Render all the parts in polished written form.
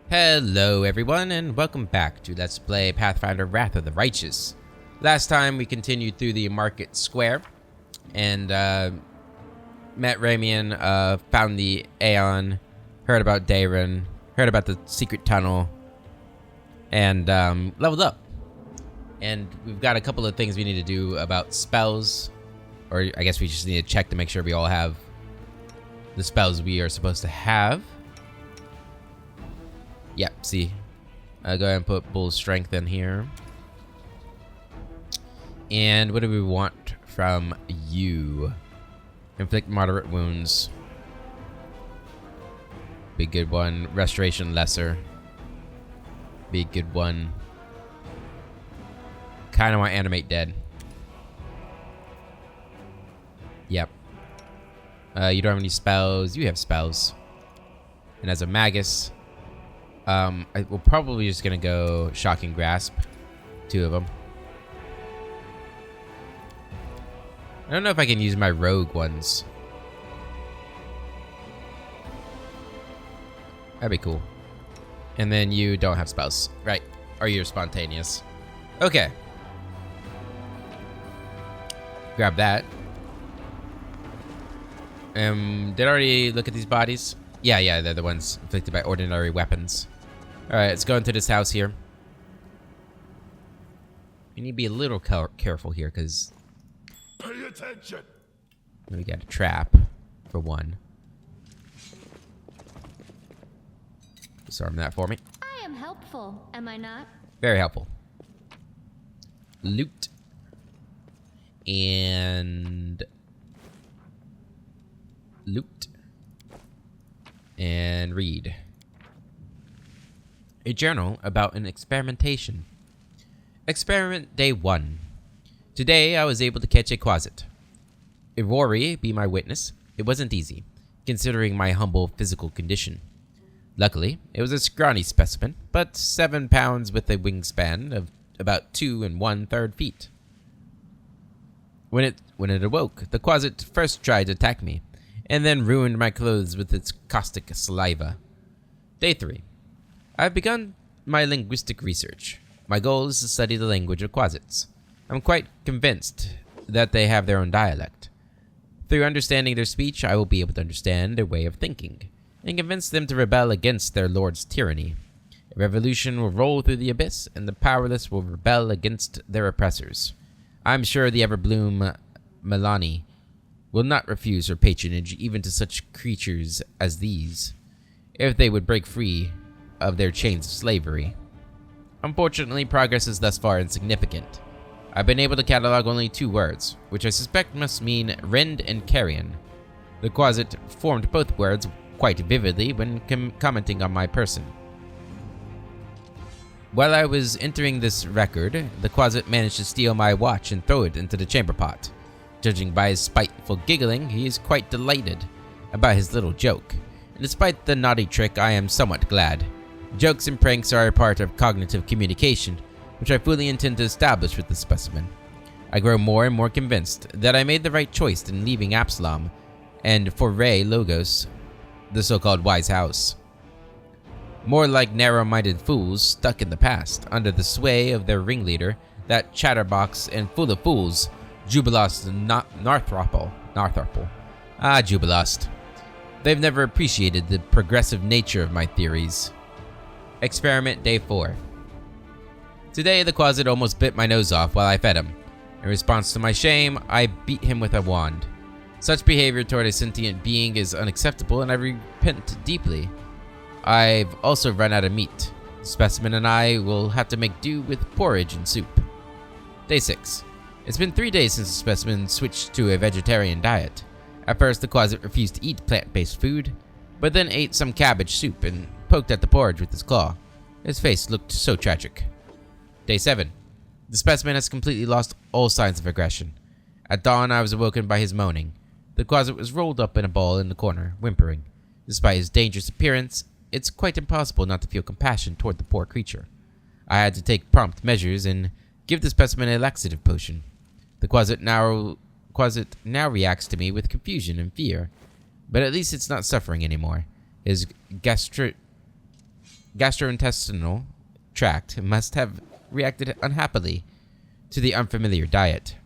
Hello everyone and welcome back to Let's Play Pathfinder Wrath of the Righteous. Last time we continued through the market square and met Ramian, found the Aeon, heard about Dayron, heard about the secret tunnel, and leveled up. And we've got a couple of things we need to do about spells, or I guess we just need to check to make sure we all have the spells we are supposed to have. Yep, see. Go ahead and put Bull's Strength in here. And what do we want from you? Inflict moderate wounds. Be a good one. Restoration lesser. Be a good one. Kind of want Animate Dead. Yep. You don't have any spells. You have spells. And as a Magus, we're probably just gonna go Shocking Grasp. 2 of them. I don't know if I can use my rogue ones. That'd be cool. And then you don't have spells, right? Or you're spontaneous. Okay. Grab that. Did I already look at these bodies? Yeah, they're the ones inflicted by ordinary weapons. Alright, let's go into this house here. We need to be a little careful here, because Pay attention. we got a trap, for one. Disarm that for me. I am helpful, am I not? Very helpful. Loot. And loot. And read. A journal about an experimentation. Experiment day 1. Today I was able to catch a quasit. If Rory be my witness, it wasn't easy, considering my humble physical condition. Luckily, it was a scrawny specimen, but 7 pounds with a wingspan of about 2 1/3 feet. When it awoke, the quasit first tried to attack me, and then ruined my clothes with its caustic saliva. Day 3. I've begun my linguistic research. My goal is to study the language of quasits. I'm quite convinced that they have their own dialect. Through understanding their speech, I will be able to understand their way of thinking, and convince them to rebel against their lord's tyranny. A revolution will roll through the abyss, and the powerless will rebel against their oppressors. I'm sure the Everbloom Melani will not refuse her patronage even to such creatures as these, if they would break free of their chains of slavery. Unfortunately, progress is thus far insignificant. I've been able to catalog only 2 words, which I suspect must mean rend and carrion. The quasit formed both words quite vividly when commenting on my person. While I was entering this record, the quasit managed to steal my watch and throw it into the chamber pot. Judging by his spiteful giggling, he is quite delighted about his little joke. And despite the naughty trick, I am somewhat glad. Jokes and pranks are a part of cognitive communication, which I fully intend to establish with the specimen. I grow more and more convinced that I made the right choice in leaving Absalom and foray Logos, the so-called wise house. More like narrow-minded fools stuck in the past, under the sway of their ringleader, that chatterbox and full of fools, Jubilost Narthrapple. Jubilost. They've never appreciated the progressive nature of my theories. Experiment day 4. Today, the quasit almost bit my nose off while I fed him. In response to my shame, I beat him with a wand. Such behavior toward a sentient being is unacceptable, and I repent deeply. I've also run out of meat. The specimen and I will have to make do with porridge and soup. Day 6. It's been 3 days since the specimen switched to a vegetarian diet. At first, the quasit refused to eat plant-based food, but then ate some cabbage soup and poked at the porridge with his claw. His face looked so tragic. Day 7. The specimen has completely lost all signs of aggression. At dawn, I was awoken by his moaning. The quasit was rolled up in a ball in the corner, whimpering. Despite his dangerous appearance, it's quite impossible not to feel compassion toward the poor creature. I had to take prompt measures and give the specimen a laxative potion. The quasit now reacts to me with confusion and fear, but at least it's not suffering anymore. His gastrointestinal tract must have reacted unhappily to the unfamiliar diet.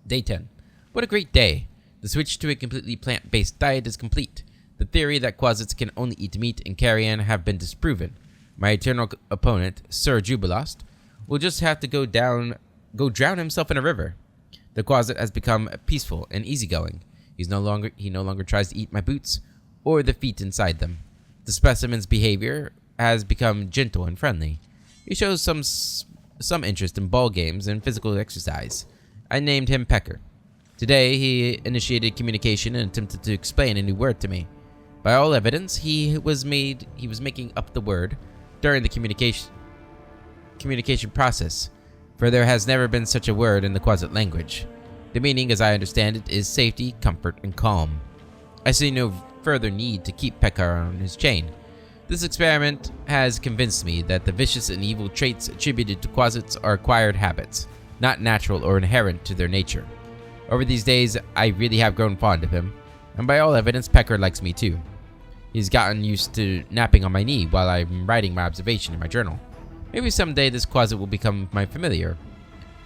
Day 10. What a great day. The switch to a completely plant-based diet is complete. The theory that quasits can only eat meat and carrion have been disproven. My eternal opponent, Sir Jubilost, will just have to go drown himself in a river. The quasit has become peaceful and easygoing. He no longer tries to eat my boots or the feet inside them. The specimen's behavior has become gentle and friendly. He shows some interest in ball games and physical exercise. I named him Pecker. Today, he initiated communication and attempted to explain a new word to me. By all evidence, he was making up the word during the communication process, for there has never been such a word in the Quasit language. The meaning, as I understand it, is safety, comfort, and calm. I see no further need to keep Pecker on his chain. This experiment has convinced me that the vicious and evil traits attributed to Quasits are acquired habits, not natural or inherent to their nature. Over these days, I really have grown fond of him, and by all evidence, Pecker likes me too. He's gotten used to napping on my knee while I'm writing my observation in my journal. Maybe someday this Quasit will become my familiar.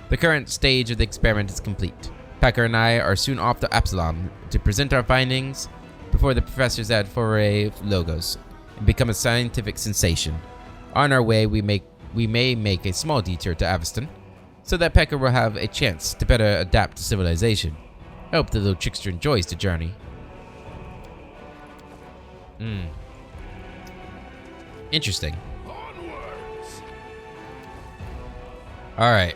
The current stage of the experiment is complete. Pecker and I are soon off to Absalom to present our findings before the professors at Foray Logos and become a scientific sensation. On our way, we may make a small detour to Aveston, so that Pecker will have a chance to better adapt to civilization. I hope the little trickster enjoys the journey. Interesting. Onwards. Alright.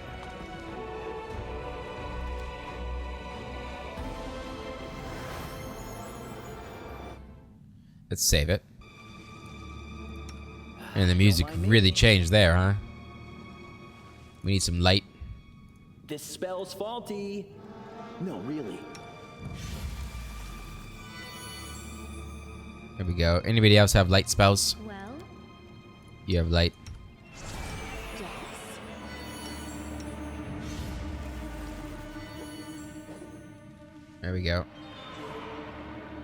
Let's save it. And the music really changed there, huh? We need some light. This spell's faulty. No, really. There we go. Anybody else have light spells? Well, You have light. yes. There we go.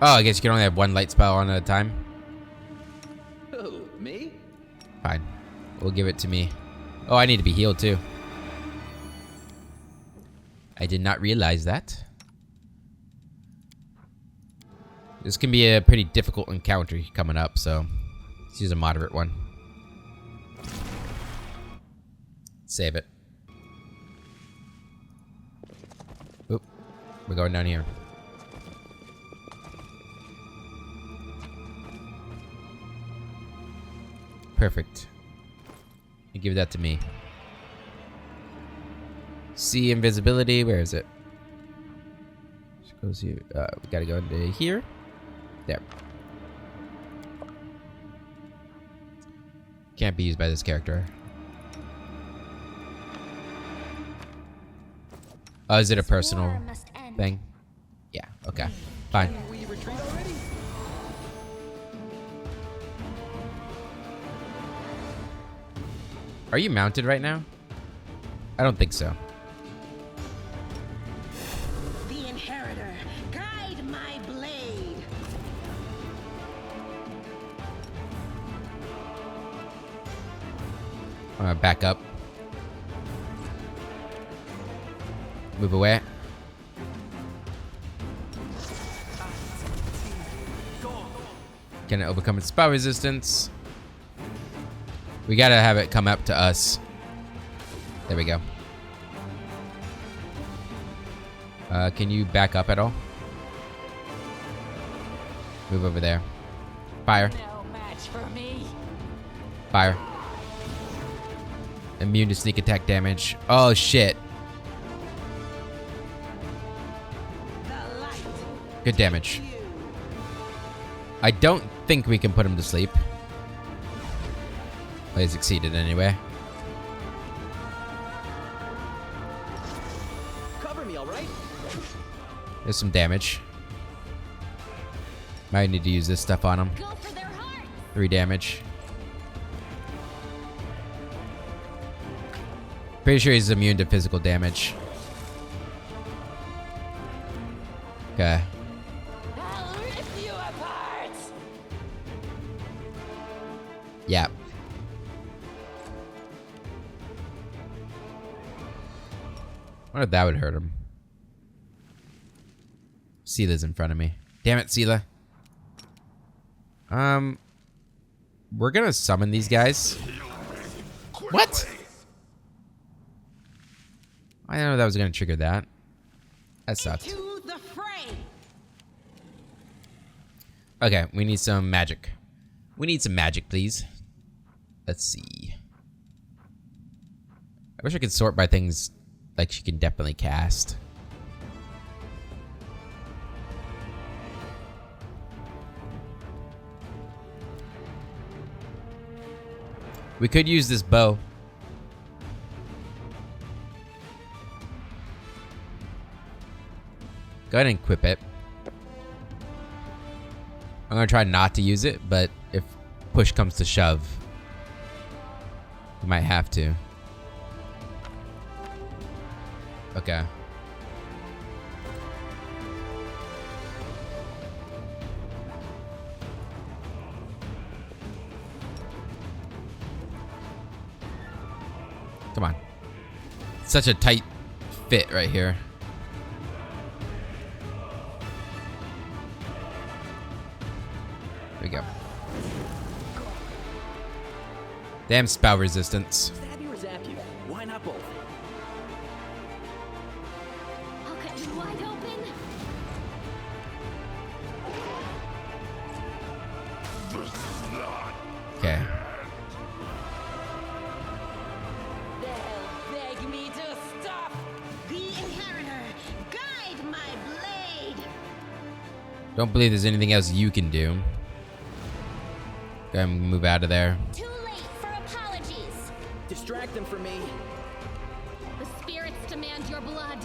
Oh, I guess you can only have one light spell on at a time. Who, me? Fine. We'll give it to me. Oh, I need to be healed too. I did not realize that. This can be a pretty difficult encounter coming up, so let's use a moderate one. Save it. Oop. We're going down here. Perfect. You give that to me. See invisibility. Where is it? Just goes here. We gotta go into here. There. Can't be used by this character. Oh, is it a personal War must end. thing? Yeah, okay. Fine. We retreat already? Are you mounted right now? I don't think so. The Inheritor, guide my blade. I'm gonna back up. Move away. Can it overcome its spell resistance? We gotta have it come up to us. There we go. Can you back up at all? Move over there. Fire. No match for me. Fire. Immune to sneak attack damage. Oh shit. The light. Good damage. I don't think we can put him to sleep. Well, he succeeded anyway. Cover me, all right? There's some damage. Might need to use this stuff on him. Go for their hearts. 3 damage. Pretty sure he's immune to physical damage. Okay. I'll rip you apart. Yeah. I wonder if that would hurt him. Seela's in front of me. Damn it, Seela. We're gonna summon these guys. What? I didn't know that was gonna trigger that. That sucked. To the fray. Okay, we need some magic. We need some magic, please. Let's see. I wish I could sort by things like she can definitely cast. We could use this bow. Go ahead and equip it. I'm gonna try not to use it, but if push comes to shove, you might have to. Okay. Come on. Such a tight fit right here. There we go. Damn spell resistance. Stab you or zap you? Why not both? I'll cut you wide open. Okay. They'll beg me to stop. The Inheritor, guide my blade. Don't believe there's anything else you can do. Go ahead and move out of there. Too late for apologies. Distract them from me. The spirits demand your blood.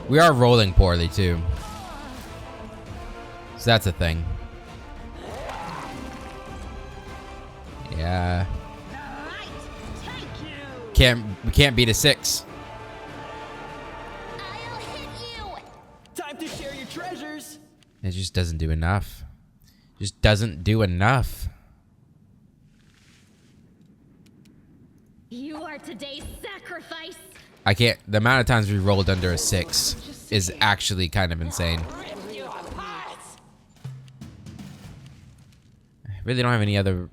We are rolling poorly too. So that's a thing. Yeah. The light, take you. We can't beat a 6. I'll hit you. Time to share your treasures. It just doesn't do enough. Just doesn't do enough. You are today's sacrifice. I can't. The amount of times we rolled under a 6 is actually kind of insane. Rip you apart. I really don't have any other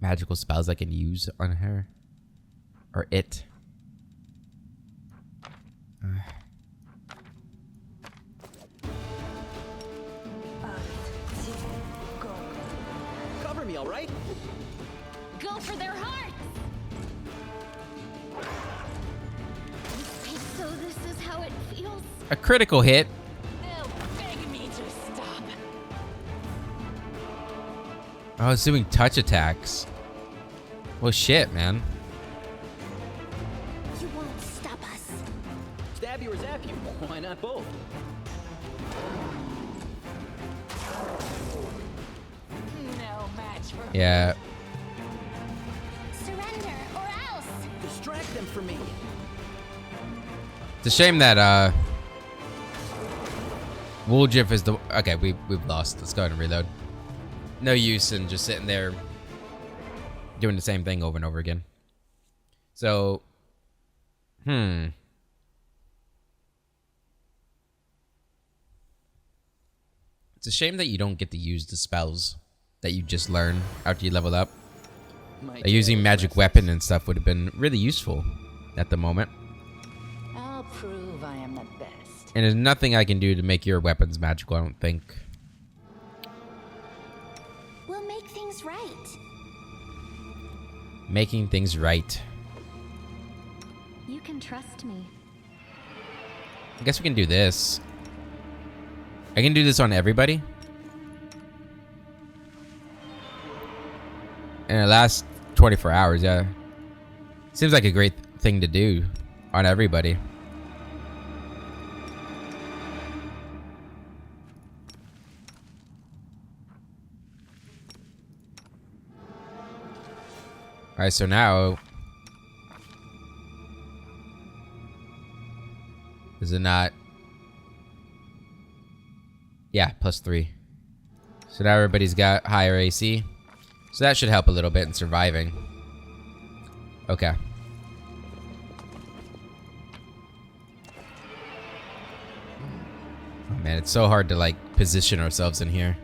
magical spells I can use on her. Or it. Cover me, all right? Go for their hearts. So this is how it feels. A critical hit. They'll beg me to stop. I was doing touch attacks. Well, shit, man. You won't stop us. Stab you or zap you? Why not both? No match for me. Yeah. Surrender or else. Distract them from me. It's a shame that Wooljiff is the okay. We've lost. Let's go ahead and reload. No use in just sitting there doing the same thing over and over again. So, it's a shame that you don't get to use the spells that you just learn after you level up. My Using magic weapon and stuff would have been really useful at the moment. I'll prove I am the best. And there's nothing I can do to make your weapons magical, I don't think. We'll make things right. Making things right. You can trust me. I guess we can do this. I can do this on everybody. And it lasts 24 hours, yeah. Seems like a great thing to do on everybody. Alright, so now... Is it not... Yeah, +3. So now everybody's got higher AC. So that should help a little bit in surviving. Okay. Oh man, it's so hard to like position ourselves in here.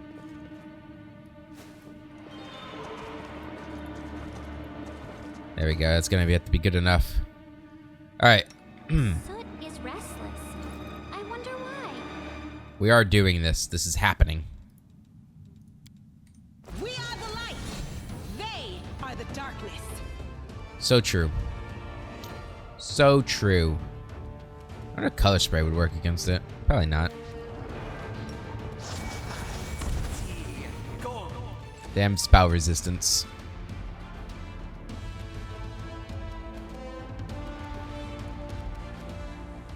There we go. That's gonna have to be good enough. All right. Soot is restless. I wonder why. We are doing this. This is happening. We are the light. They are the darkness. So true. So true. I wonder if color spray would work against it. Probably not. Damn spell resistance.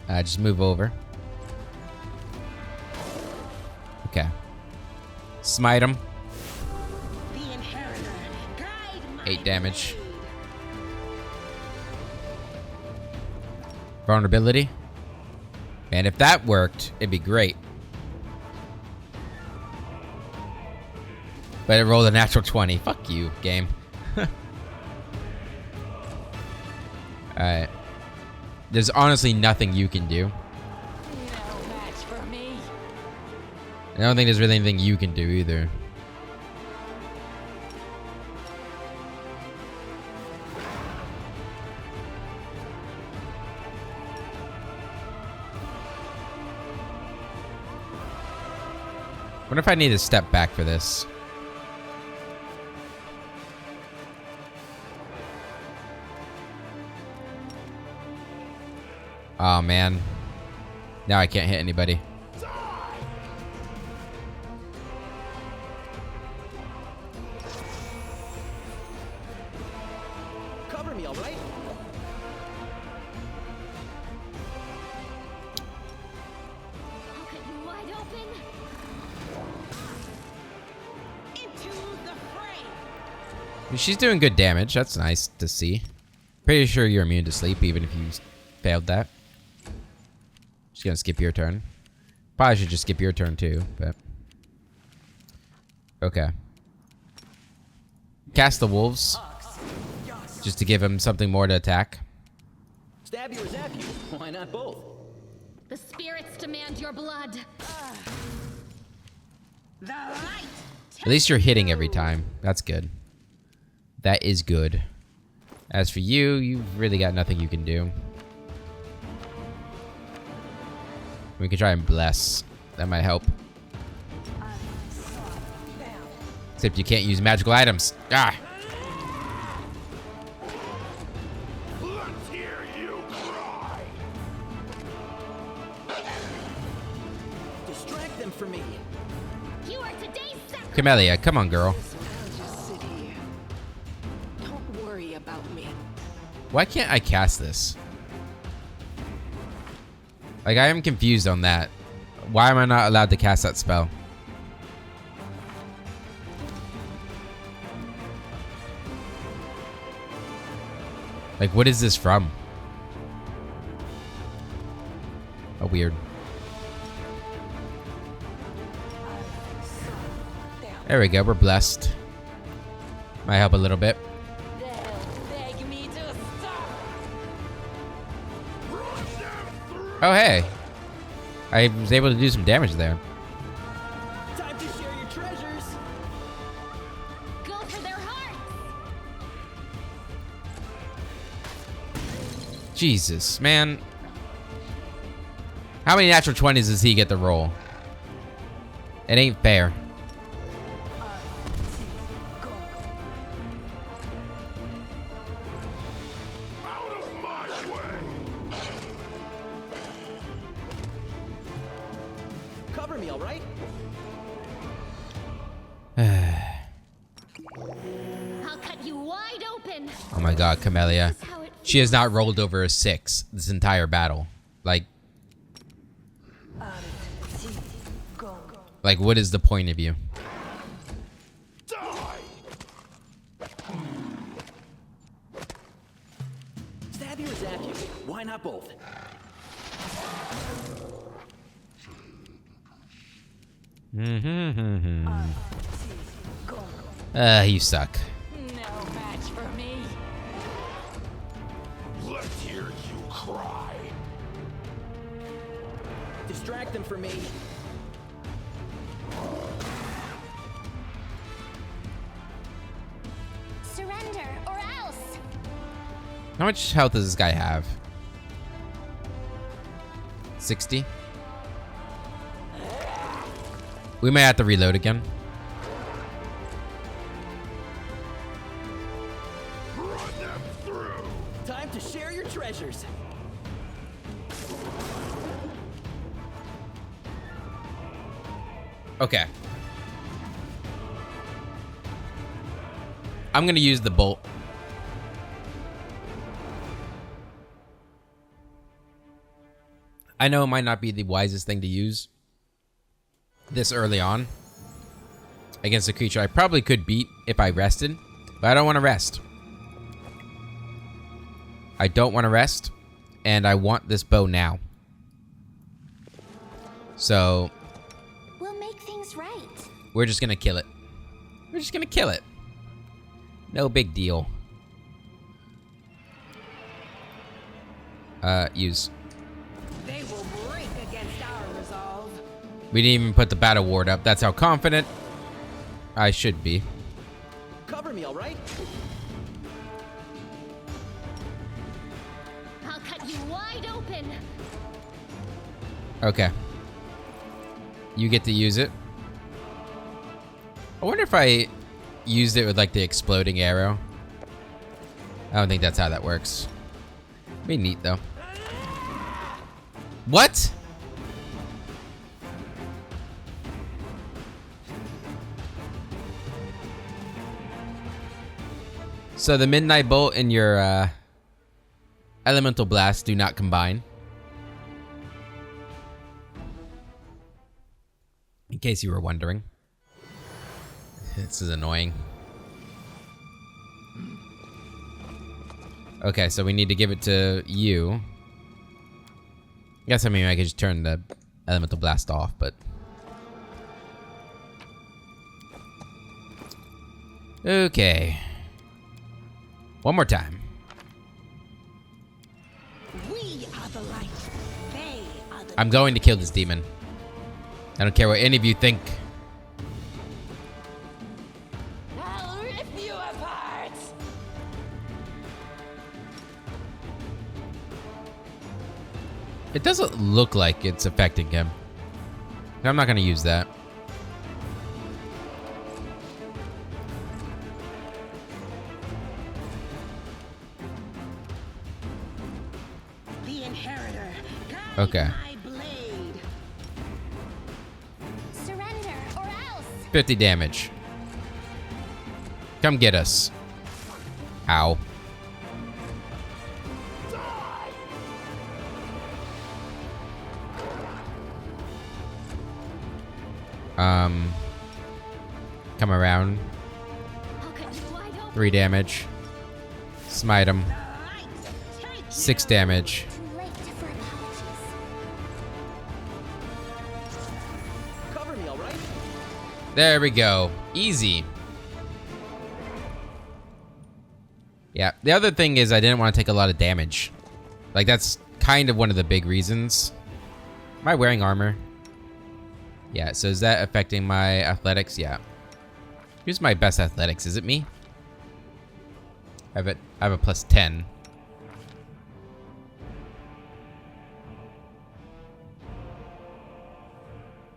Just move over. Okay. Smite him. The inheritor. Guide my 8 damage. blade. Vulnerability. And if that worked, it'd be great. But it rolled a natural 20. Fuck you, game. Alright. There's honestly nothing you can do. No match for me. I don't think there's really anything you can do either. Wonder if I need to step back for this. Oh man. Now I can't hit anybody. Cover me, all right? I'll cut you wide open. Into the fray. I mean, she's doing good damage. That's nice to see. Pretty sure you're immune to sleep even if you failed that. Just gonna skip your turn. Probably should just skip your turn too, but... Okay. Cast the wolves. Just to give him something more to attack. Stab you or zap you. Why not both? The spirits demand your blood. The light. At least you're hitting every time. That's good. That is good. As for you, you've really got nothing you can do. We can try and bless. That might help. Except you can't use magical items. Ah! Let's hear you cry. Distract them for me. You are today's sacrifice. Camellia, come on, girl. I'll just sit here. Don't worry about me. Why can't I cast this? Like, I am confused on that. Why am I not allowed to cast that spell? Like, what is this from? Oh, weird. There we go, we're blessed. Might help a little bit. Beg me to stop. Oh, hey. I was able to do some damage there. Time to share your treasures. Go for their hearts. Jesus, man. How many natural 20s does he get to roll? It ain't fair. Out of my way. Cover me, all right? I'll cut you wide open. Oh my god, Camellia. This is how it She has not rolled over a 6 this entire battle. Like, what is the point of you? Die. Stab you or zap you. Why not both? You suck. No match for me. Let's hear you cry. Distract them for me. Surrender or else. How much health does this guy have? 60? We may have to reload again. Run them through. Time to share your treasures. Okay. I'm gonna use the bolt. I know it might not be the wisest thing to use this early on against a creature I probably could beat if I rested, but I don't want to rest. I don't want to rest, and I want this bow now. So We'll make things right. we're just gonna kill it. We're just gonna kill it. No big deal. Use. They will break against our resolve. We didn't even put the battle ward up. That's how confident I should be. Cover me, all right? I'll cut you wide open. Okay. You get to use it. I wonder if I used it with like the exploding arrow. I don't think that's how that works. Be neat though. What? So the Midnight Bolt and your Elemental Blast do not combine. In case you were wondering. This is annoying. Okay, so we need to give it to you. Guess I mean I could just turn the Elemental Blast off, but... Okay. One more time. We are the light. They are the I'm going to kill this demon. I don't care what any of you think. I'll rip you apart. It doesn't look like it's affecting him. I'm not going to use that. The inheritor. Guide Okay. my blade. Surrender or else. 50 damage. Come get us. Ow. Come around. I'll cut you wide open. 3 damage. Smite him. Light. Take 6 damage. Too late for apologies. Cover me, all right? There we go. Easy. Yeah. The other thing is I didn't want to take a lot of damage. Like, that's kind of one of the big reasons. Am I wearing armor? Yeah, so is that affecting my athletics? Yeah. Who's my best athletics? Is it me? I have a plus 10.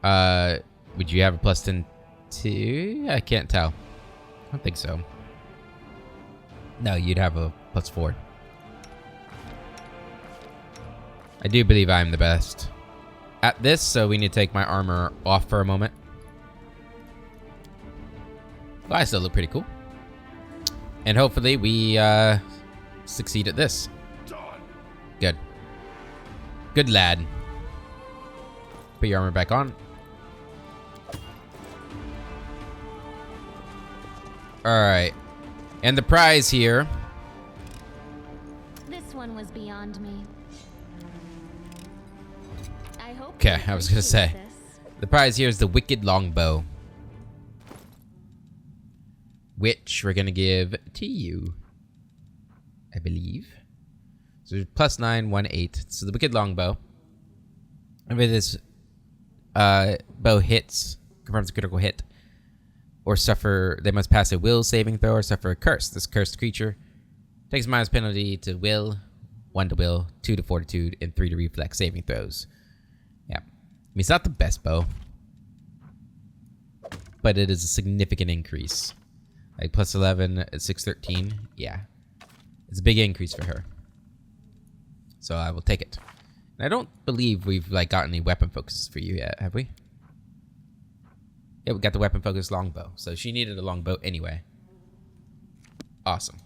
Would you have a plus 10 too? I can't tell. I don't think so. No, you'd have a plus 4. I do believe I'm the best at this, so we need to take my armor off for a moment. Well, I still look pretty cool. And hopefully we succeed at this. Done. Good. Good lad. Put your armor back on. Alright. And the prize here. This one was beyond me. I hope. Okay, you I was gonna say. appreciate this. The prize here is the Wicked Longbow. which we're gonna give to you, I believe. So plus 9, 1, 8. So the wicked longbow. If this bow hits, confirms a critical hit, or suffer, they must pass a will saving throw or suffer a curse. This cursed creature takes minus penalty to will, 1 to will, 2 to fortitude, and 3 to reflex saving throws. Yeah. I mean, it's not the best bow, but it is a significant increase. Like plus 11 at 613. Yeah. It's a big increase for her. So I will take it. And I don't believe we've like got any weapon focuses for you yet, have we? Yeah, we got the weapon focus longbow. So she needed a longbow anyway. Awesome.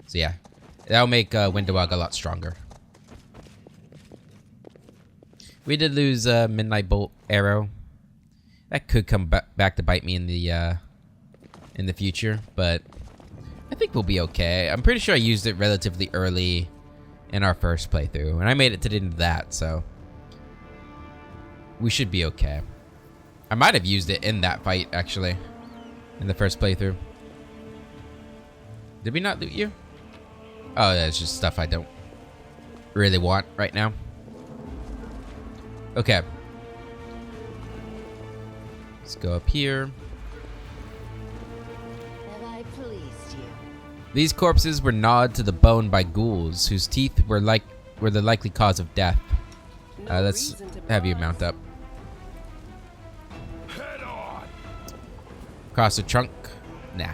So yeah, that'll make Windowag a lot stronger. We did lose Midnight Bolt Arrow. That could come back to bite me in the future, but I think we'll be okay. I'm pretty sure I used it relatively early in our first playthrough, and I made it to the end of that, so we should be okay. I might have used it in that fight, actually, in the first playthrough. Did we not loot you? Oh, that's just stuff I don't really want right now. Okay. Let's go up here. Have I pleased you? These corpses were gnawed to the bone by ghouls, whose teeth were the likely cause of death. Let's have you mount up. Head on. Cross the trunk? Nah.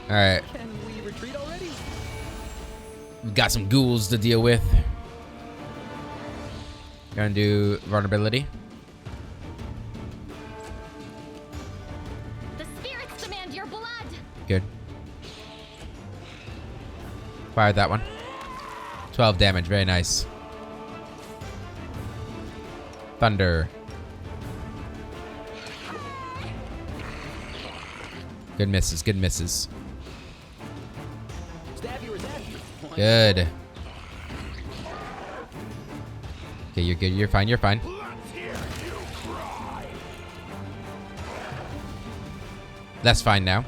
Alright. Can we retreat already? We've got some ghouls to deal with. Gonna do vulnerability. The spirits demand your blood. Good. Fired that one. 12 damage, very nice. Thunder. Good misses, good misses. Stab you or zap you. Good. Okay, you're good, you're fine, you're fine. Let's hear you cry. That's fine now.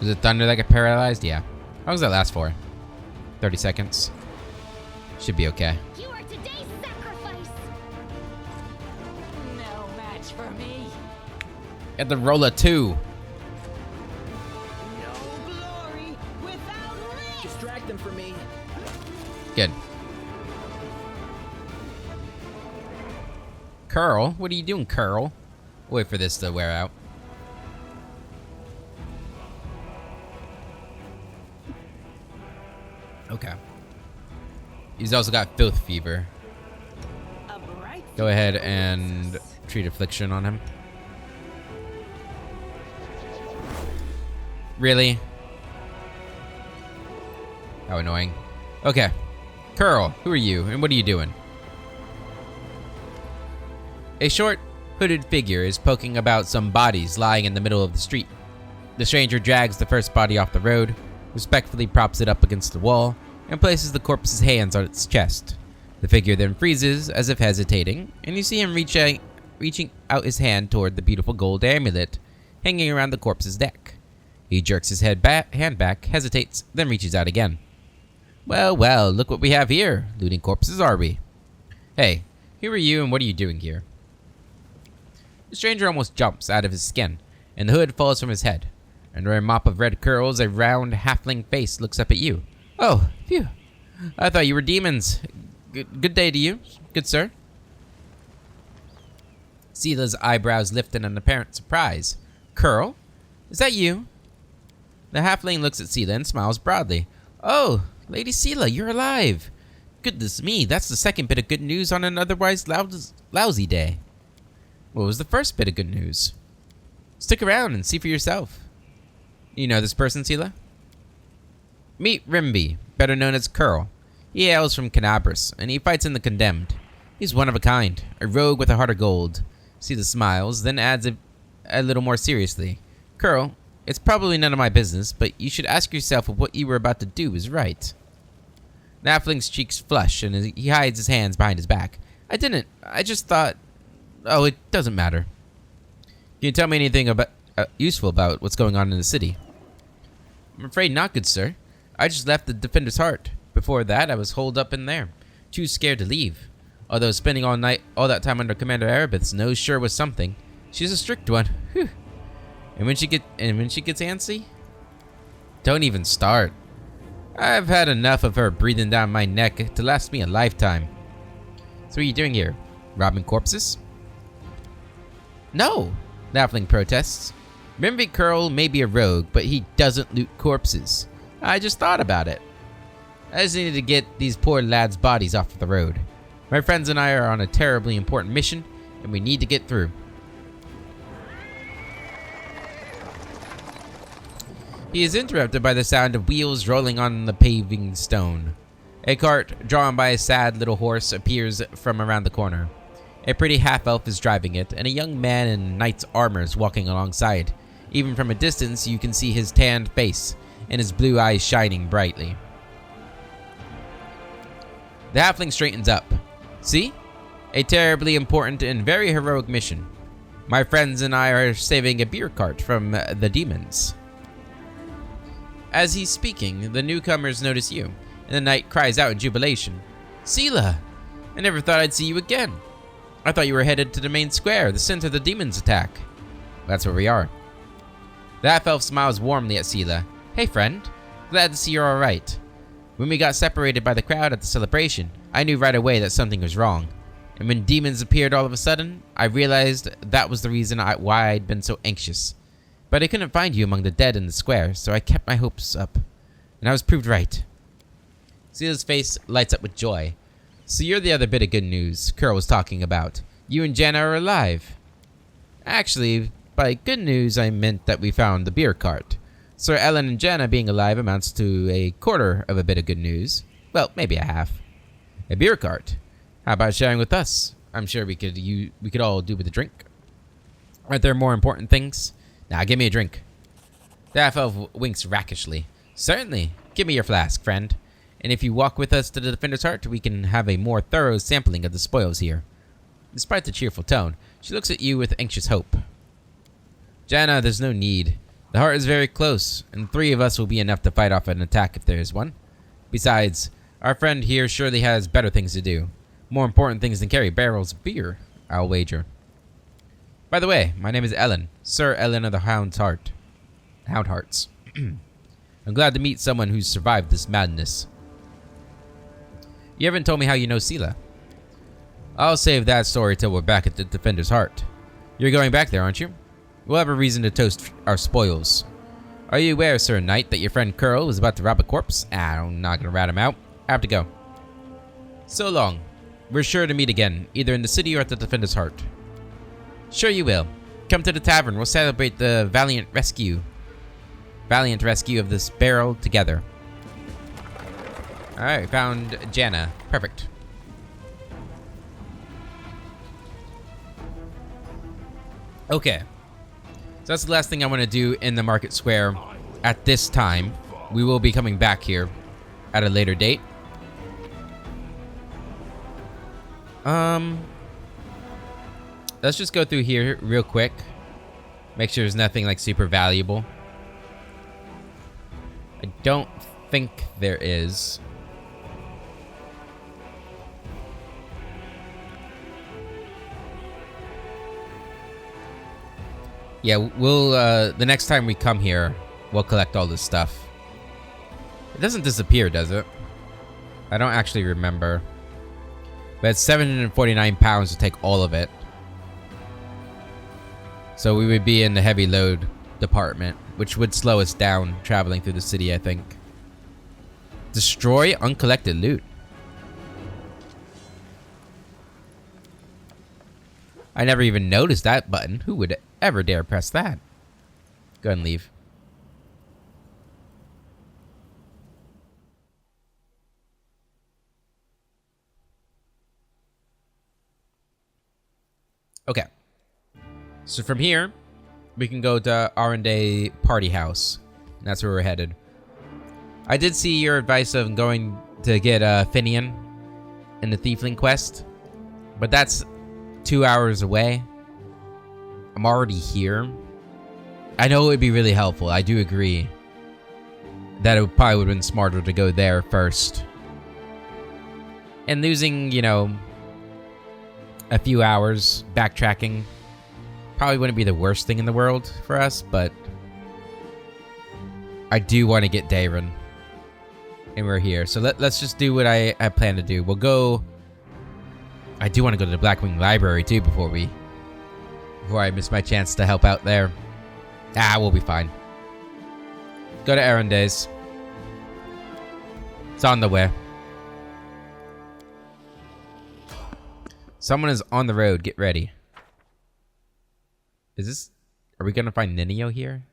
Was it thunder that got paralyzed? Yeah. How long does that last for? 30 seconds. Should be okay. You are today's sacrifice. No match for me. At the roll of 2. No glory without risk. Distract them for me. Good. Curl? What are you doing, Curl? Wait for this to wear out. Okay. He's also got Filth Fever. A bright Go ahead and treat Affliction on him. Really? How annoying. Okay. Curl, who are you and what are you doing? A short, hooded figure is poking about some bodies lying in the middle of the street. The stranger drags the first body off the road, respectfully props it up against the wall, and places the corpse's hands on its chest. The figure then freezes, as if hesitating, and you see him reaching out his hand toward the beautiful gold amulet hanging around the corpse's neck. He jerks his hand back, hesitates, then reaches out again. Well, well, look what we have here. Looting corpses, are we? Hey, who are you and what are you doing here? The stranger almost jumps out of his skin, and the hood falls from his head. Under a mop of red curls, a round halfling face looks up at you. Oh, phew. I thought you were demons. Good day to you, good sir. Sela's eyebrows lift in an apparent surprise. Curl? Is that you? The halfling looks at Sela and smiles broadly. Oh, Lady Sela, you're alive. Goodness me, that's the second bit of good news on an otherwise lousy day. What was the first bit of good news? Stick around and see for yourself. You know this person, Sela? Meet Rimby, better known as Curl. He hails from Canabras, and he fights in the Condemned. He's one of a kind, a rogue with a heart of gold. Sela smiles, then adds a little more seriously. Curl, it's probably none of my business, but you should ask yourself if what you were about to do is right. The halfling's cheeks flush, and he hides his hands behind his back. I didn't. I just thought... Oh, it doesn't matter. Can you tell me anything about useful about what's going on in the city? I'm afraid not, good sir. I just left the Defender's Heart. Before that, I was holed up in there, too scared to leave. Although spending all that time under Commander Erebith's nose sure was something. She's a strict one. Whew. And when she gets antsy, don't even start. I've had enough of her breathing down my neck to last me a lifetime. So what are you doing here? Robbing corpses? No, Halfling protests. Mimby Curl may be a rogue, but he doesn't loot corpses. I just thought about it. I just needed to get these poor lads' bodies off the road. My friends and I are on a terribly important mission, and we need to get through. He is interrupted by the sound of wheels rolling on the paving stone. A cart, drawn by a sad little horse, appears from around the corner. A pretty half-elf is driving it, and a young man in knight's armor is walking alongside. Even from a distance, you can see his tanned face, and his blue eyes shining brightly. The halfling straightens up. See? A terribly important and very heroic mission. My friends and I are saving a beer cart from the demons. As he's speaking, the newcomers notice you, and the knight cries out in jubilation. Seelah! I never thought I'd see you again. I thought you were headed to the main square, the center of the demons' attack. That's where we are. The half-elf smiles warmly at Seelah. Hey friend, glad to see you're alright. When we got separated by the crowd at the celebration, I knew right away that something was wrong. And when demons appeared all of a sudden, I realized that was the reason why I'd been so anxious. But I couldn't find you among the dead in the square, so I kept my hopes up. And I was proved right. Seelah's face lights up with joy. So you're the other bit of good news Curl was talking about. You and Janna are alive. Actually, by good news I meant that we found the beer cart. Sir Ellen and Janna being alive amounts to a quarter of a bit of good news. Well, maybe a half. A beer cart. How about sharing with us? I'm sure we could all do with a drink. Aren't there more important things? Now, give me a drink. The half-elf winks rakishly. Certainly. Give me your flask, friend. And if you walk with us to the Defender's Heart, we can have a more thorough sampling of the spoils here. Despite the cheerful tone, she looks at you with anxious hope. Janna, there's no need. The heart is very close, and 3 of us will be enough to fight off an attack if there is one. Besides, our friend here surely has better things to do. More important things than carry barrels of beer, I'll wager. By the way, my name is Ellen, Sir Ellen of the Houndhearts. I'm glad to meet someone who's survived this madness. You haven't told me how you know Seelah. I'll save that story till we're back at the Defender's Heart. You're going back there, aren't you? We'll have a reason to toast our spoils. Are you aware, Sir Knight, that your friend Curl was about to rob a corpse? I'm not gonna rat him out. I have to go. So long. We're sure to meet again, either in the city or at the Defender's Heart. Sure you will. Come to the tavern. We'll celebrate the valiant rescue of this barrel together. Alright, found Janna. Perfect. Okay. So that's the last thing I want to do in the market square at this time. We will be coming back here at a later date. Let's just go through here real quick. Make sure there's nothing like super valuable. I don't think there is. Yeah, we'll, the next time we come here, we'll collect all this stuff. It doesn't disappear, does it? I don't actually remember. But it's 749 pounds to take all of it. So we would be in the heavy load department, which would slow us down traveling through the city, I think. Destroy uncollected loot. I never even noticed that button. Who would ever dare press that? Go ahead and leave. Okay. So from here, we can go to Arendae Party House. And that's where we're headed. I did see your advice of going to get Finian in the Thiefling quest. But that's 2 hours away. I'm already here. I know it would be really helpful. I do agree that it probably would have been smarter to go there first. And losing, you know, a few hours backtracking probably wouldn't be the worst thing in the world for us, but I do want to get Darren. And we're here. So let's just do what I plan to do. We'll go... I do want to go to the Blackwing Library too before I miss my chance to help out there. Ah, we'll be fine. Go to Arendaze. It's on the way. Someone is on the road. Get ready. Is this... Are we going to find Ninio here?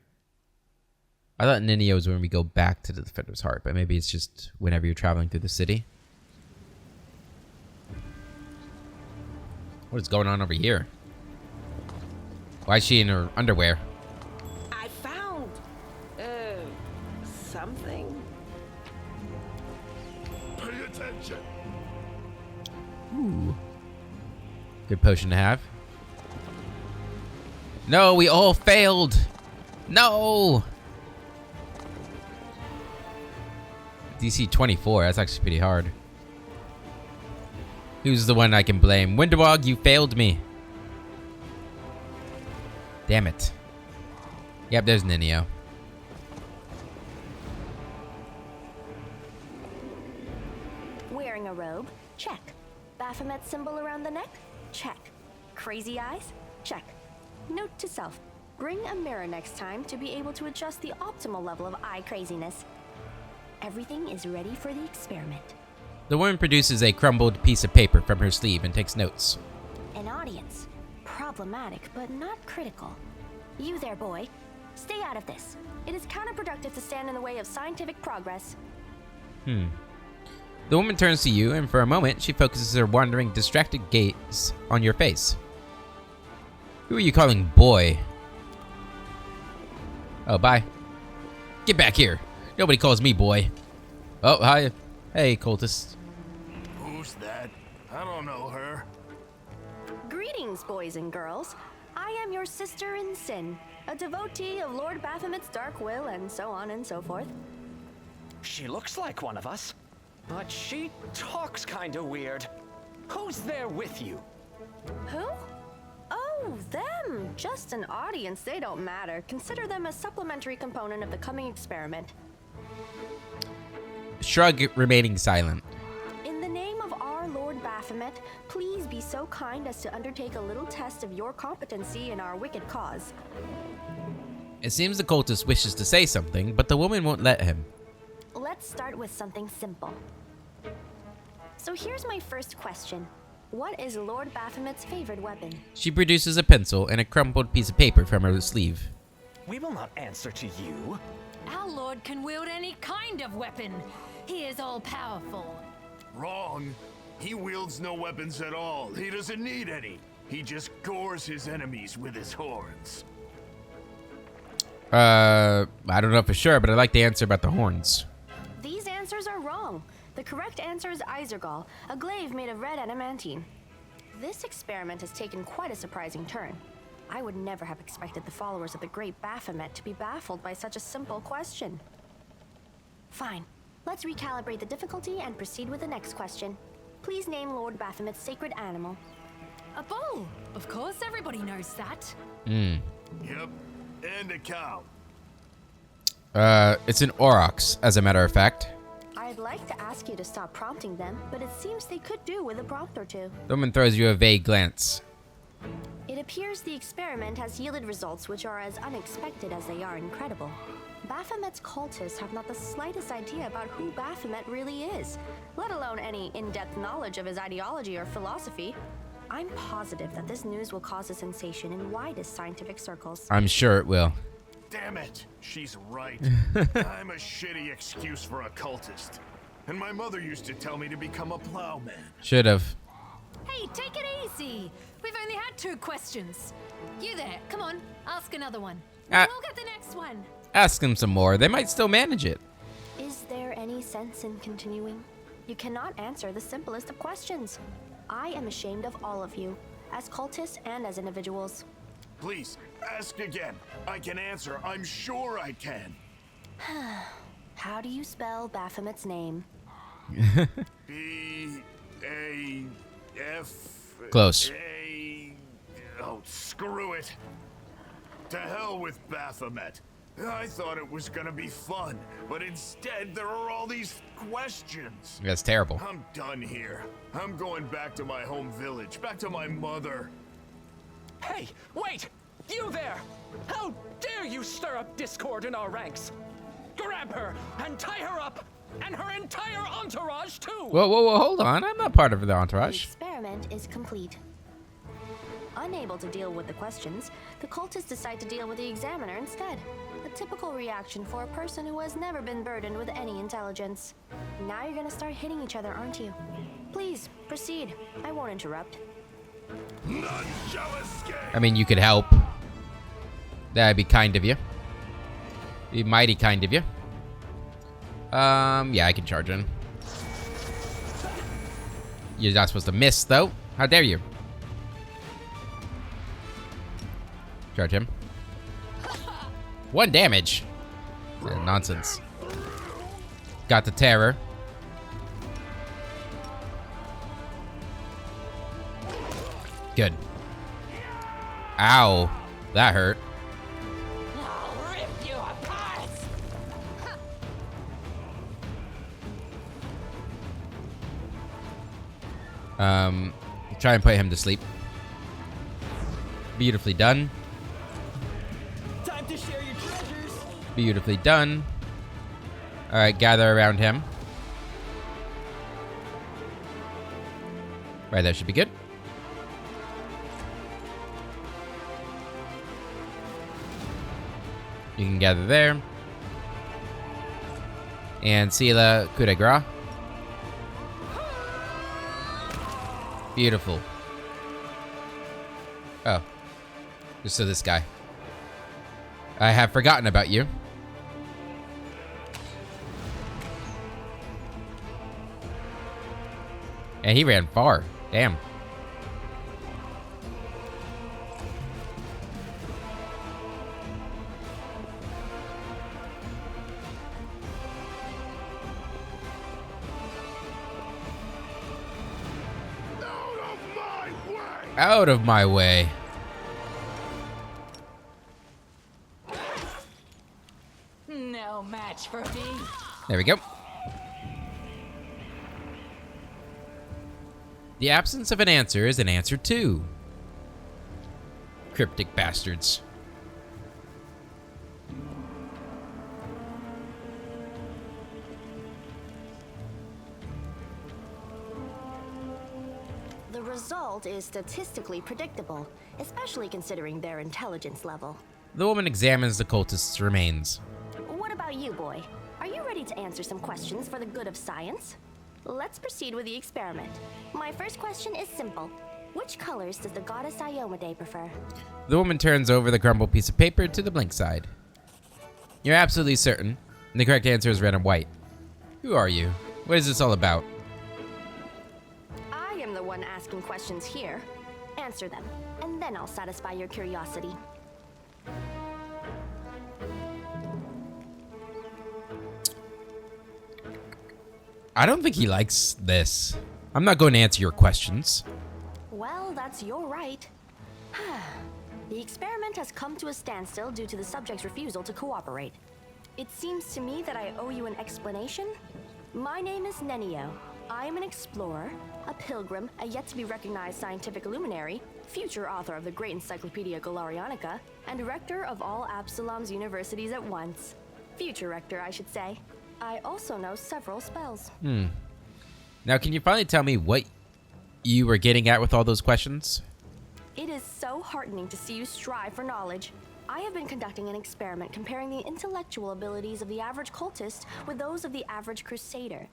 I thought Ninio was when we go back to the Defender's Heart, but maybe it's just whenever you're traveling through the city. What is going on over here? Why is she in her underwear? I found something. Pay attention. Ooh. Good potion to have. No, we all failed. No. DC 24. That's actually pretty hard. Who's the one I can blame? Winterwog, you failed me. Damn it. Yep, there's Ninio. Wearing a robe? Check. Baphomet symbol around the neck? Check. Crazy eyes? Check. Note to self. Bring a mirror next time to be able to adjust the optimal level of eye craziness. Everything is ready for the experiment. The woman produces a crumbled piece of paper from her sleeve and takes notes. An audience. Problematic, but not critical. You there, boy. Stay out of this. It is counterproductive to stand in the way of scientific progress. The woman turns to you, and for a moment, she focuses her wandering, distracted gaze on your face. Who are you calling boy? Oh, bye. Get back here. Nobody calls me boy. Oh, hi. Hey, cultist. Who's that? I don't know her. Greetings, boys and girls. I am your sister in sin, a devotee of Lord Baphomet's dark will, and so on and so forth. She looks like one of us, but she talks kinda weird. Who's there with you? Who? Oh, them. Just an audience. They don't matter. Consider them a supplementary component of the coming experiment. Shrug, remaining silent. In the name of our Lord Baphomet, please be so kind as to undertake a little test of your competency in our wicked cause. It seems the cultist wishes to say something, but the woman won't let him. Let's start with something simple. So here's my first question. What is Lord Baphomet's favorite weapon? She produces a pencil and a crumpled piece of paper from her sleeve. We will not answer to you. Our lord can wield any kind of weapon. He is all-powerful. Wrong. He wields no weapons at all. He doesn't need any. He just gores his enemies with his horns. I don't know for sure, but I like the answer about the horns. These answers are wrong. The correct answer is Isergal, a glaive made of red adamantine. This experiment has taken quite a surprising turn. I would never have expected the followers of the great Baphomet to be baffled by such a simple question. Fine. Let's recalibrate the difficulty and proceed with the next question. Please name Lord Baphomet's sacred animal. A bull. Of course, everybody knows that. Yep. And a cow. It's an aurochs, as a matter of fact. I'd like to ask you to stop prompting them, but it seems they could do with a prompt or two. The woman throws you a vague glance. It appears the experiment has yielded results which are as unexpected as they are incredible. Baphomet's cultists have not the slightest idea about who Baphomet really is, let alone any in-depth knowledge of his ideology or philosophy. I'm positive that this news will cause a sensation in widest scientific circles. I'm sure it will. Damn it. She's right. I'm a shitty excuse for a cultist. And my mother used to tell me to become a plowman. Should have. Hey, take it easy. We've only had 2 questions. You there, come on, ask another one. Ah. We'll get the next one. Ask them some more. They might still manage it. Is there any sense in continuing? You cannot answer the simplest of questions. I am ashamed of all of you, as cultists and as individuals. Please, ask again. I can answer. I'm sure I can. How do you spell Baphomet's name? B-A-F... Close. Oh, screw it. To hell with Baphomet. I thought it was gonna be fun, but instead there are all these questions. That's terrible. I'm done here. I'm going back to my home village, back to my mother. Hey, wait! You there! How dare you stir up discord in our ranks? Grab her and tie her up! And her entire entourage, too! Whoa, whoa, whoa, hold on. I'm not part of the The entourage. experiment is complete. Unable to deal with the questions, the cultists decide to deal with the examiner instead. A typical reaction for a person who has never been burdened with any intelligence. Now you're gonna start hitting each other, aren't you? Please, proceed. I won't interrupt. None shall escape. I mean, you could help. That'd be kind of you. Be mighty kind of you. Yeah, I can charge in. You're not supposed to miss, though. How dare you? Charge him. 1 damage. Nonsense. Got the terror. Good. Ow. That hurt. I'll rip you apart! Try and put him to sleep. Beautifully done. Time to share your treasures. Beautifully done. Alright, gather around him. Right, that should be good. You can gather there. And Sela coup de grace. Beautiful. Oh. Just so this guy. I have forgotten about you. And he ran far. Damn. Out of my way. No match for me. There we go. The absence of an answer is an answer too. Cryptic bastards. The result is statistically predictable, especially considering their intelligence level. The woman examines the cultist's remains. What about you, boy? Are you ready to answer some questions for the good of science? Let's proceed with the experiment. My first question is simple. Which colors does the goddess Iomedae prefer? The woman turns over the crumpled piece of paper to the blink side. You're absolutely certain. And the correct answer is red and white. Who are you? What is this all about? I am the one asking questions here. Answer them, and then I'll satisfy your curiosity. I don't think he likes this. I'm not going to answer your questions. Well, that's your right. The experiment has come to a standstill due to the subject's refusal to cooperate. It seems to me that I owe you an explanation. My name is Nenio. I am an explorer, a pilgrim, a yet-to-be-recognized scientific luminary, future author of the great Encyclopedia Galarianica, and rector of all Absalom's universities at once. Future rector, I should say. I also know several spells. Now, can you finally tell me what you were getting at with all those questions? It is so heartening to see you strive for knowledge. I have been conducting an experiment comparing the intellectual abilities of the average cultist with those of the average crusader.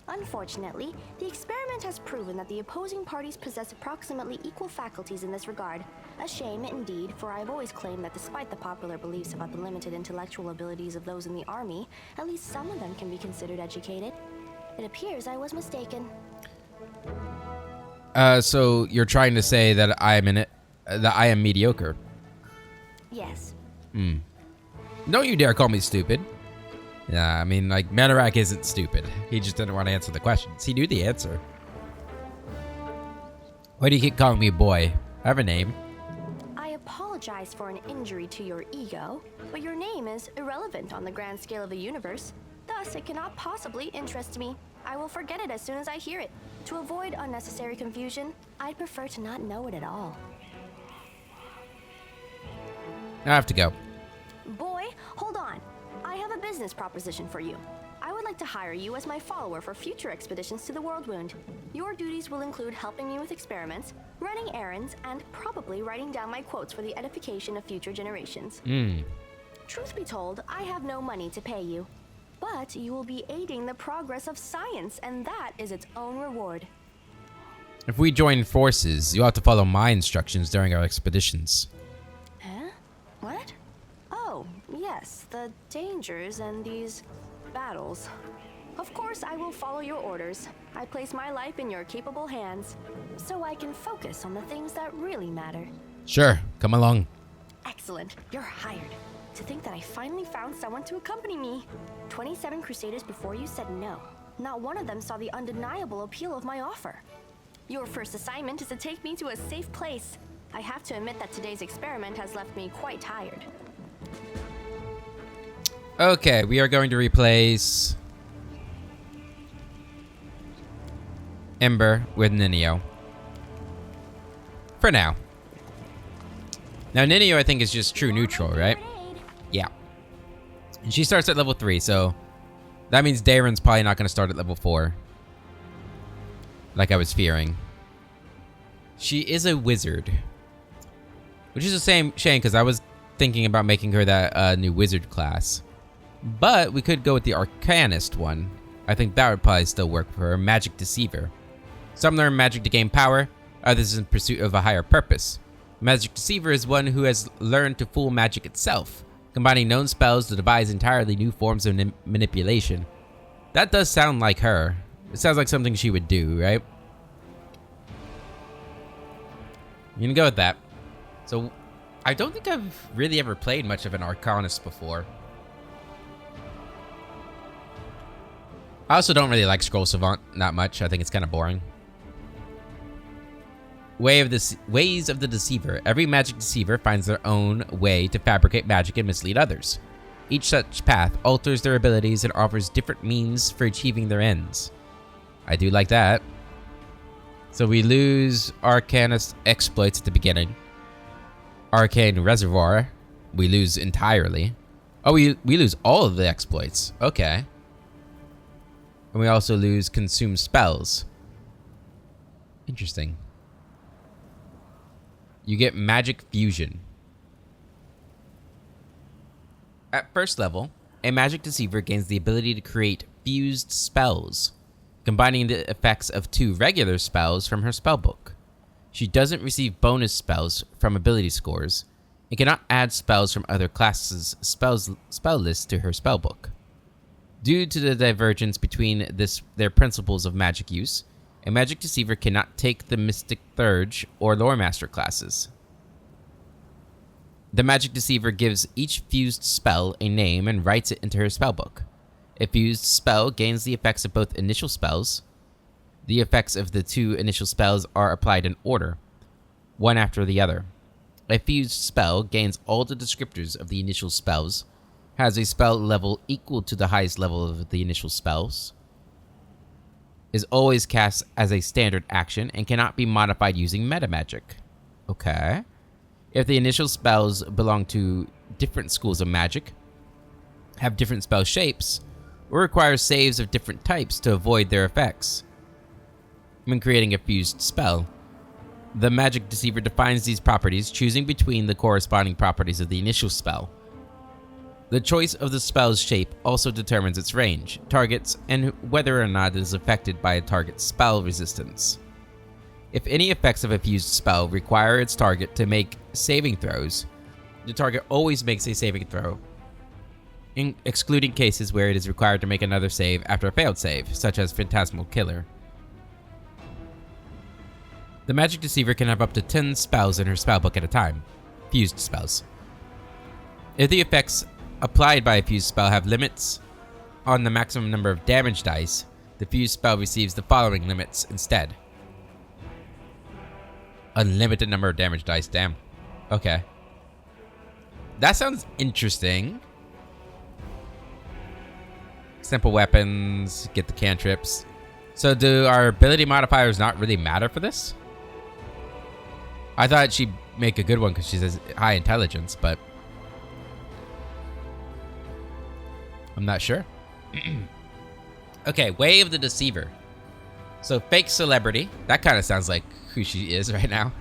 Unfortunately, the experiment has proven that the opposing parties possess approximately equal faculties in this regard. A shame, indeed, for I have always claimed that despite the popular beliefs about the limited intellectual abilities of those in the army, at least some of them can be considered educated. It appears I was mistaken. So you're trying to say that that I am mediocre. Yes. Don't you dare call me stupid. Yeah, I mean, like, Manorak isn't stupid. He just didn't want to answer the questions. He knew the answer. Why do you keep calling me boy? I have a name. I apologize for an injury to your ego, but your name is irrelevant on the grand scale of the universe. Thus, it cannot possibly interest me. I will forget it as soon as I hear it. To avoid unnecessary confusion, I'd prefer to not know it at all. I have to go. Boy, hold on. I have a business proposition for you. I would like to hire you as my follower for future expeditions to the World Wound. Your duties will include helping me with experiments, running errands, and probably writing down my quotes for the edification of future generations. Truth be told, I have no money to pay you. But you will be aiding the progress of science, and that is its own reward. If we join forces, you'll have to follow my instructions during our expeditions. Huh? What? Oh, yes, the dangers and these battles. Of course, I will follow your orders. I place my life in your capable hands, so I can focus on the things that really matter. Sure, come along. Excellent, you're hired. To think that I finally found someone to accompany me. 27 Crusaders before you said no. Not one of them saw the undeniable appeal of my offer. Your first assignment is to take me to a safe place. I have to admit that today's experiment has left me quite tired. Okay, we are going to replace Ember with Ninio. For now. Now, Ninio, I think, is just true neutral, right? Yeah. And she starts at level 3, so that means Darren's probably not going to start at level 4. Like I was fearing. She is a wizard. Which is a shame, because I was thinking about making her that new wizard class. But we could go with the Arcanist one. I think that would probably still work for her. Magic Deceiver. Some learn magic to gain power, others in pursuit of a higher purpose. Magic Deceiver is one who has learned to fool magic itself, combining known spells to devise entirely new forms of manipulation. That does sound like her. It sounds like something she would do, right? You can go with that. So, I don't think I've really ever played much of an Arcanist before. I also don't really like Scroll Savant that much. I think it's kind of boring. Ways of the Deceiver. Every magic deceiver finds their own way to fabricate magic and mislead others. Each such path alters their abilities and offers different means for achieving their ends. I do like that. So we lose Arcanist exploits at the beginning. Arcane Reservoir, we lose entirely. Oh, we lose all of the exploits. Okay. And we also lose Consume Spells. Interesting. You get Magic Fusion. At first level, a Magic Deceiver gains the ability to create fused spells, combining the effects of 2 regular spells from her spellbook. She doesn't receive bonus spells from ability scores, and cannot add spells from other classes' spell lists to her spellbook. Due to the divergence between their principles of magic use, a Magic Deceiver cannot take the Mystic Thurge or Lore Master classes. The Magic Deceiver gives each fused spell a name and writes it into her spellbook. A fused spell gains the effects of both initial spells. The effects of the 2 initial spells are applied in order, one after the other. A fused spell gains all the descriptors of the initial spells, has a spell level equal to the highest level of the initial spells, is always cast as a standard action, and cannot be modified using metamagic. Okay. If the initial spells belong to different schools of magic, have different spell shapes, or require saves of different types to avoid their effects. When creating a fused spell, the Magic Deceiver defines these properties, choosing between the corresponding properties of the initial spell. The choice of the spell's shape also determines its range, targets, and whether or not it is affected by a target's spell resistance. If any effects of a fused spell require its target to make saving throws, the target always makes a saving throw, excluding cases where it is required to make another save after a failed save, such as Phantasmal Killer. The Magic Deceiver can have up to 10 spells in her spellbook at a time. Fused spells. If the effects applied by a fused spell have limits on the maximum number of damage dice, the fused spell receives the following limits instead. Unlimited number of damage dice, damn. Okay. That sounds interesting. Simple weapons, get the cantrips. So do our ability modifiers not really matter for this? I thought she'd make a good one because she has high intelligence, but I'm not sure. Okay, Way of the Deceiver. So fake celebrity. That kind of sounds like who she is right now.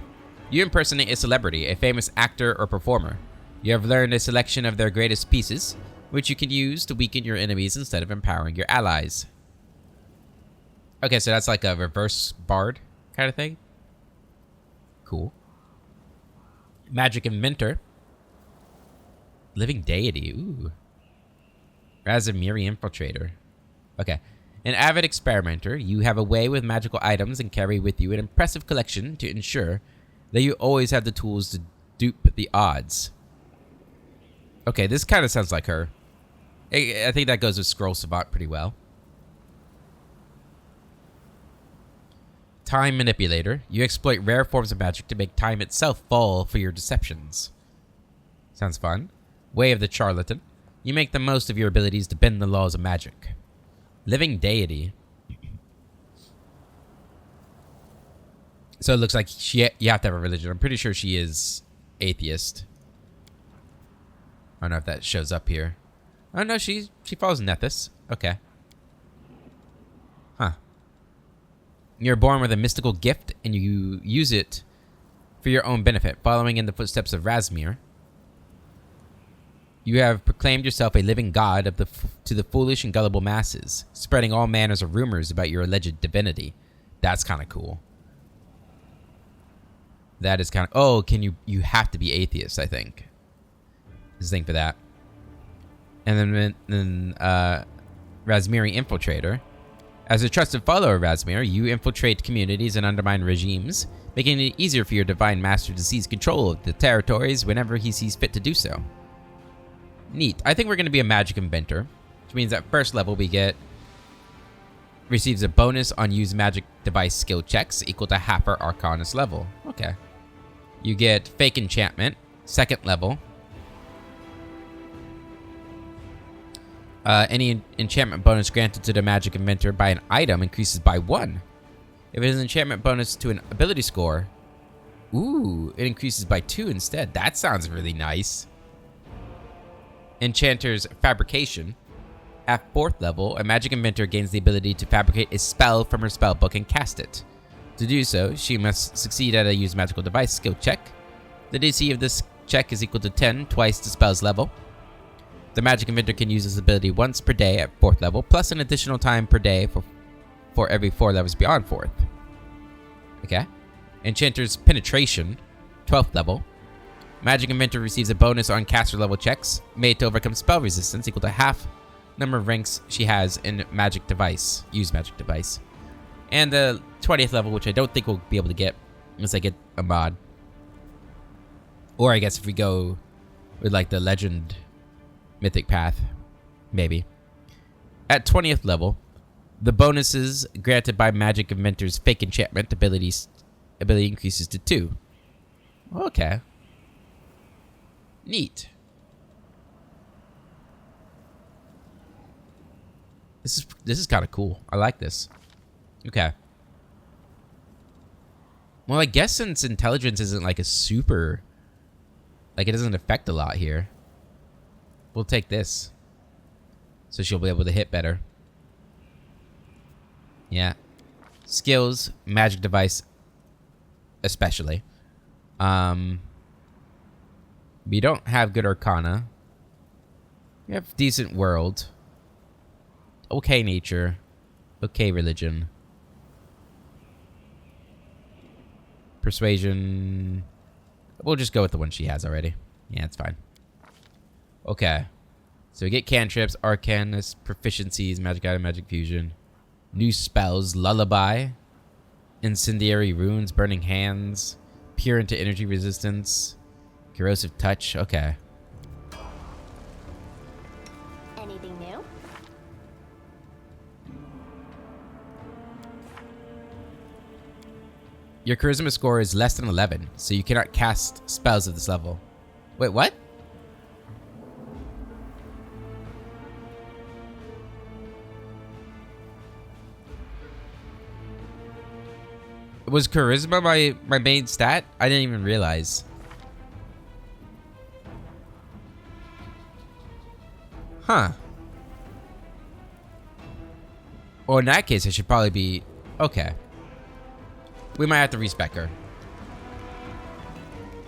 You impersonate a celebrity, a famous actor or performer. You have learned a selection of their greatest pieces, which you can use to weaken your enemies instead of empowering your allies. Okay, so that's like a reverse bard kind of thing. Cool. Magic Inventor. Living Deity. Ooh. Razamiri Infiltrator. Okay. An avid experimenter, you have a way with magical items and carry with you an impressive collection to ensure that you always have the tools to dupe the odds. Okay, this kind of sounds like her. I think that goes with Scroll Savant pretty well. Time Manipulator. You exploit rare forms of magic to make time itself fall for your deceptions. Sounds fun. Way of the Charlatan. You make the most of your abilities to bend the laws of magic. Living Deity. So it looks like you have to have a religion. I'm pretty sure she is atheist. I don't know if that shows up here. Oh no, she follows Nethys. Okay. Huh. You're born with a mystical gift, and you use it for your own benefit, following in the footsteps of Razmir. You have proclaimed yourself a living god to the foolish and gullible masses, spreading all manners of rumors about your alleged divinity. That's kind of cool. That is kind of... Oh, you have to be atheist, I think. Is the thing for that. And then Razmiri Infiltrator. As a trusted follower of Razmir, you infiltrate communities and undermine regimes, making it easier for your divine master to seize control of the territories whenever he sees fit to do so. Neat. I think we're going to be a magic inventor, which means at first level we receives a bonus on use magic device skill checks equal to half our Arcanist level. Okay. You get fake enchantment, second level. Any enchantment bonus granted to the magic inventor by an item increases by 1. If it is an enchantment bonus to an ability score, ooh, it increases by 2 instead. That sounds really nice. Enchanter's Fabrication. At 4th level, a magic inventor gains the ability to fabricate a spell from her spellbook and cast it. To do so, she must succeed at a use magical device skill check. The DC of this check is equal to 10, twice the spell's level. The magic inventor can use this ability once per day at 4th level, plus an additional time per day for every 4 levels beyond 4th. Okay. Enchanter's Penetration, 12th level. Magic inventor receives a bonus on caster level checks made to overcome spell resistance equal to half number of ranks she has in magic device, use magic device. And the 20th level, which I don't think we'll be able to get unless I get a mod. Or I guess if we go with like the legend mythic path, maybe. At 20th level, the bonuses granted by magic inventor's fake enchantment ability increases to 2. Okay. Neat. This is kind of cool. I like this. Okay. Well, I guess since intelligence isn't like a super... Like, it doesn't affect a lot here. We'll take this. So she'll be able to hit better. Yeah. Skills, magic device, especially. We don't have good arcana. We have decent world. Okay nature. Okay religion. Persuasion. We'll just go with the one she has already. Yeah, it's fine. Okay. So we get cantrips, arcanist, proficiencies, magic item, magic fusion. New spells, lullaby. Incendiary runes, burning hands, peer into energy resistance, corrosive touch. Okay. Anything new? Your charisma score is less than 11, so you cannot cast spells of this level. Wait, what? Was charisma my main stat? I didn't even realize. Huh. Well, in that case, I should probably be... Okay. We might have to respec her.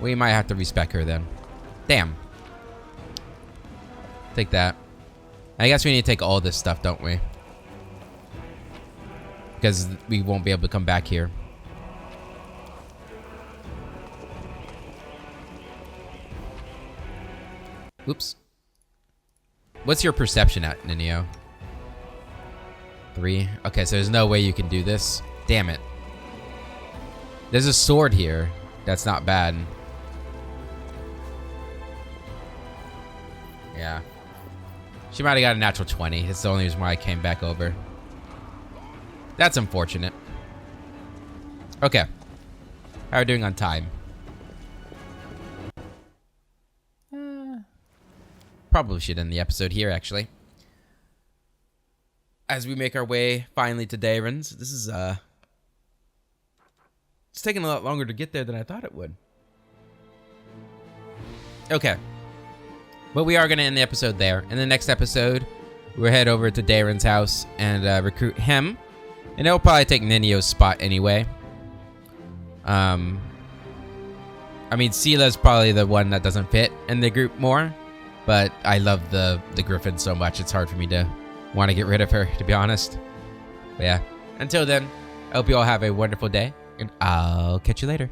We might have to respec her then. Damn. Take that. I guess we need to take all this stuff, don't we? Because we won't be able to come back here. Oops. What's your perception at, Ninio? 3. Okay, so there's no way you can do this. Damn it. There's a sword here. That's not bad. Yeah. She might have got a natural 20. It's the only reason why I came back over. That's unfortunate. Okay. How are we doing on time? Probably should end the episode here, actually. As we make our way finally to Daeron's. This is, it's taking a lot longer to get there than I thought it would. Okay. But we are going to end the episode there. In the next episode, we'll head over to Daeron's house and recruit him. And it'll probably take Ninio's spot anyway. I mean, Seela's probably the one that doesn't fit in the group more. But I love the Griffin so much, it's hard for me to want to get rid of her, to be honest. But yeah, until then, I hope you all have a wonderful day, and I'll catch you later.